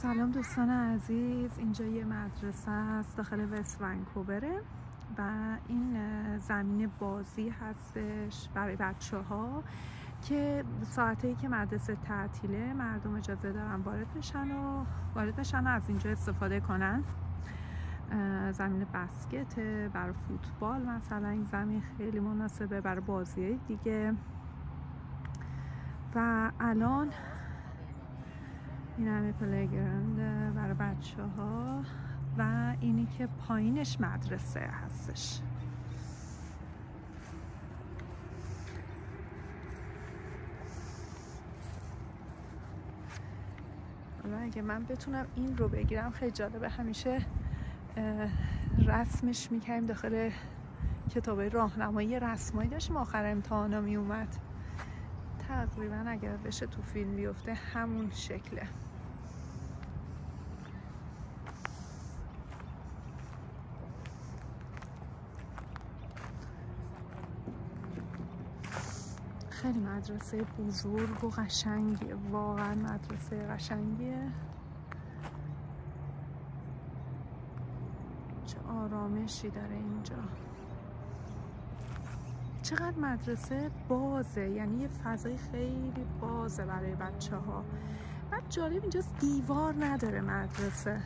سلام دوستان عزیز، اینجا یه مدرسه است داخل وست ونکووره و این زمین بازی هستش برای بچه ها که ساعتهایی که مدرسه تعطیله مردم اجازه دارن وارد بشن و از اینجا استفاده کنن. زمین بسکت، برای فوتبال مثلا این زمین خیلی مناسبه، برای بازی دیگه. و الان این همه پلیگراند برای بچه ها و اینی که پایینش مدرسه هستش. و اگه من بتونم این رو بگیرم خیلی جالبه. همیشه رسمش میکنیم داخل کتابای راهنمایی، رسمایی داشتیم آخر امتحانا میومد. تقریبا اگر بشه تو فیلم بیفته همون شکله. خیلی مدرسه بزرگ و قشنگیه، واقعا مدرسه قشنگیه. چه آرامشی داره اینجا، چقدر مدرسه بازه، یعنی یه فضای خیلی بازه برای بچه ها. بعد جالب اینجاست دیوار نداره مدرسه،